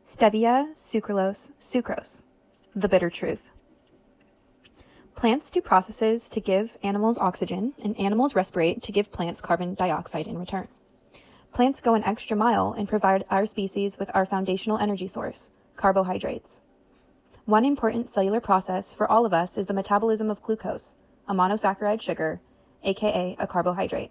Stevia, sucralose, sucrose. The bitter truth. Plants do processes to give animals oxygen, and animals respirate to give plants carbon dioxide in return. Plants go an extra mile and provide our species with our foundational energy source, carbohydrates. One important cellular process for all of us is the metabolism of glucose, a monosaccharide sugar, aka a carbohydrate.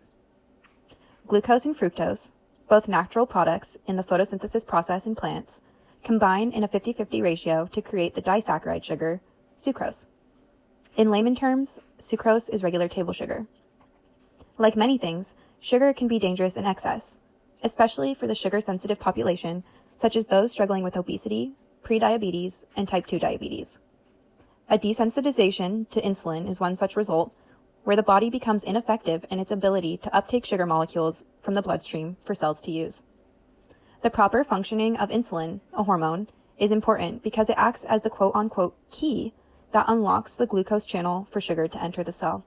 Glucose and fructose, both natural products in the photosynthesis process in plants, combine in a 50-50 ratio to create the disaccharide sugar, sucrose. In layman terms, sucrose is regular table sugar. Like many things, sugar can be dangerous in excess, especially for the sugar-sensitive population, such as those struggling with obesity, prediabetes, and type 2 diabetes. A desensitization to insulin is one such result, where the body becomes ineffective in its ability to uptake sugar molecules from the bloodstream for cells to use. The proper functioning of insulin, a hormone, is important because it acts as the quote-unquote key that unlocks the glucose channel for sugar to enter the cell.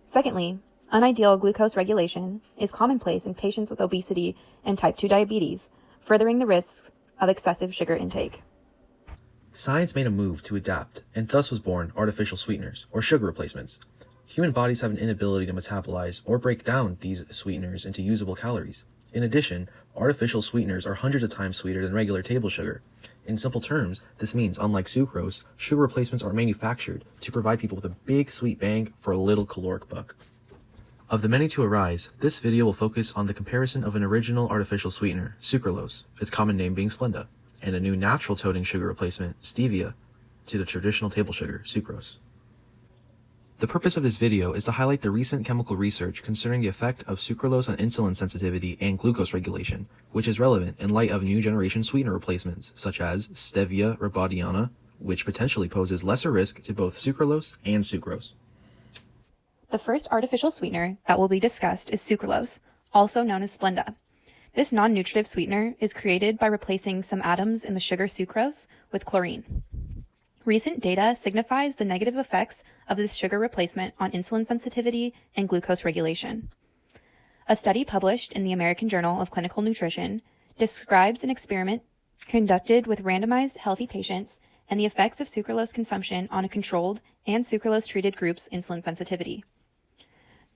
Secondly, unideal glucose regulation is commonplace in patients with obesity and type 2 diabetes, furthering the risks of excessive sugar intake. Science made a move to adapt, and thus was born artificial sweeteners, or sugar replacements. Human bodies have an inability to metabolize or break down these sweeteners into usable calories. In addition, artificial sweeteners are hundreds of times sweeter than regular table sugar. In simple terms, this means, unlike sucrose, sugar replacements are manufactured to provide people with a big sweet bang for a little caloric buck. Of the many to arise, this video will focus on the comparison of an original artificial sweetener, sucralose, its common name being Splenda, and a new natural toning sugar replacement, stevia, to the traditional table sugar, sucrose. The purpose of this video is to highlight the recent chemical research concerning the effect of sucralose on insulin sensitivity and glucose regulation, which is relevant in light of new generation sweetener replacements such as stevia rebaudiana, which potentially poses lesser risk to both sucralose and sucrose. The first artificial sweetener that will be discussed is sucralose, also known as Splenda. This non-nutritive sweetener is created by replacing some atoms in the sugar sucrose with chlorine. Recent data signifies the negative effects of this sugar replacement on insulin sensitivity and glucose regulation. A study published in the American Journal of Clinical Nutrition describes an experiment conducted with randomized healthy patients and the effects of sucralose consumption on a controlled and sucralose-treated group's insulin sensitivity.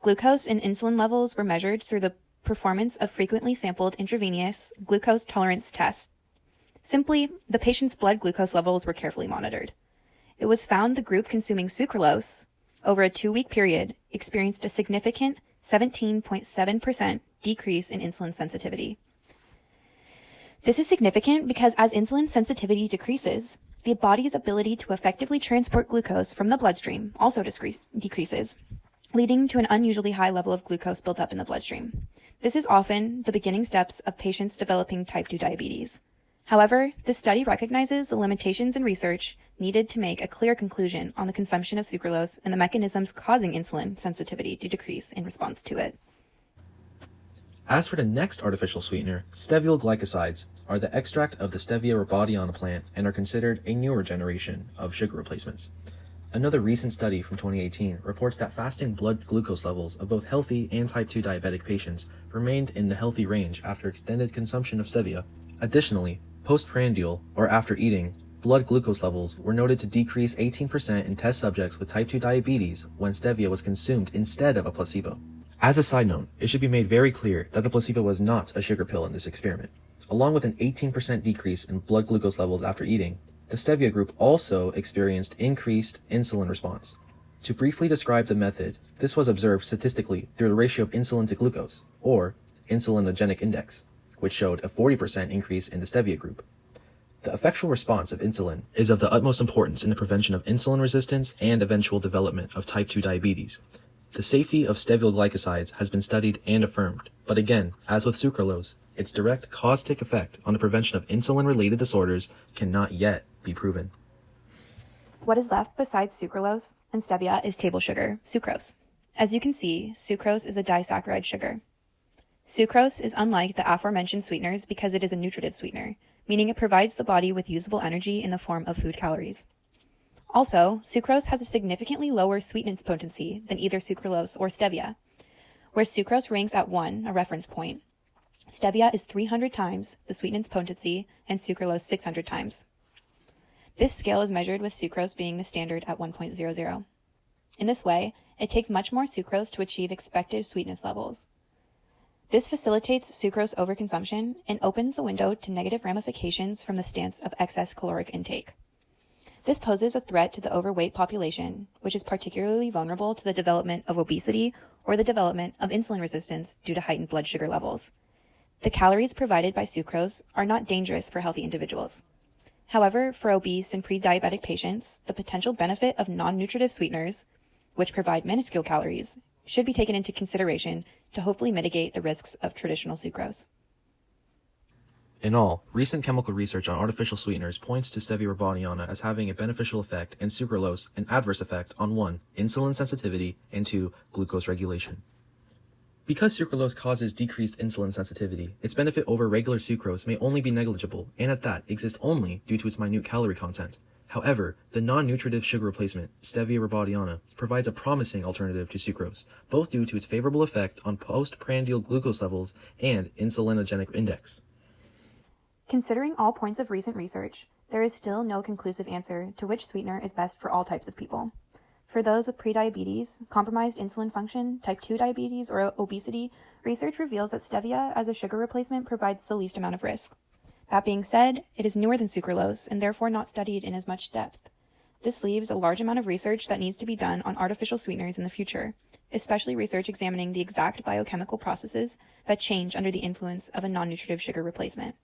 Glucose and insulin levels were measured through the performance of frequently sampled intravenous glucose tolerance tests. Simply, the patient's blood glucose levels were carefully monitored. It was found the group consuming sucralose over a 2-week period experienced a significant 17.7% decrease in insulin sensitivity. This is significant because as insulin sensitivity decreases, the body's ability to effectively transport glucose from the bloodstream also decreases, leading to an unusually high level of glucose built up in the bloodstream. This is often the beginning steps of patients developing type 2 diabetes. However, this study recognizes the limitations in research needed to make a clear conclusion on the consumption of sucralose and the mechanisms causing insulin sensitivity to decrease in response to it. As for the next artificial sweetener, steviol glycosides are the extract of the Stevia rebaudiana plant and are considered a newer generation of sugar replacements. Another recent study from 2018 reports that fasting blood glucose levels of both healthy and type 2 diabetic patients remained in the healthy range after extended consumption of stevia. Additionally, postprandial, or after eating, blood glucose levels were noted to decrease 18% in test subjects with type 2 diabetes when stevia was consumed instead of a placebo. As a side note, it should be made very clear that the placebo was not a sugar pill in this experiment. Along with an 18% decrease in blood glucose levels after eating, the stevia group also experienced increased insulin response. To briefly describe the method, this was observed statistically through the ratio of insulin to glucose, or insulinogenic index, which showed a 40% increase in the stevia group. The effectual response of insulin is of the utmost importance in the prevention of insulin resistance and eventual development of type 2 diabetes. The safety of steviol glycosides has been studied and affirmed, but again, as with sucralose, its direct caustic effect on the prevention of insulin-related disorders cannot yet be proven. What is left besides sucralose and stevia is table sugar, sucrose. As you can see, sucrose is a disaccharide sugar. Sucrose is unlike the aforementioned sweeteners because it is a nutritive sweetener, meaning it provides the body with usable energy in the form of food calories. Also, sucrose has a significantly lower sweetness potency than either sucralose or stevia. Where sucrose ranks at 1, a reference point, Stevia is 300 times the sweetenant's potency and sucralose 600 times. This scale is measured with sucrose being the standard at 1.00. In this way, it takes much more sucrose to achieve expected sweetness levels. This facilitates sucrose overconsumption and opens the window to negative ramifications from the stance of excess caloric intake. This poses a threat to the overweight population, which is particularly vulnerable to the development of obesity or the development of insulin resistance due to heightened blood sugar levels. The calories provided by sucrose are not dangerous for healthy individuals. However, for obese and pre-diabetic patients, the potential benefit of non-nutritive sweeteners, which provide minuscule calories, should be taken into consideration to hopefully mitigate the risks of traditional sucrose. In all, recent chemical research on artificial sweeteners points to stevia rebaudiana as having a beneficial effect and sucralose an adverse effect on 1. Insulin sensitivity, and 2. Glucose regulation. Because sucralose causes decreased insulin sensitivity, its benefit over regular sucrose may only be negligible, and at that exist only due to its minute calorie content. However, the non-nutritive sugar replacement, stevia rebaudiana, provides a promising alternative to sucrose, both due to its favorable effect on postprandial glucose levels and insulinogenic index. Considering all points of recent research, there is still no conclusive answer to which sweetener is best for all types of people. For those with prediabetes, compromised insulin function, type 2 diabetes, or obesity, research reveals that stevia as a sugar replacement provides the least amount of risk. That being said, it is newer than sucralose and therefore not studied in as much depth. This leaves a large amount of research that needs to be done on artificial sweeteners in the future, especially research examining the exact biochemical processes that change under the influence of a non-nutritive sugar replacement.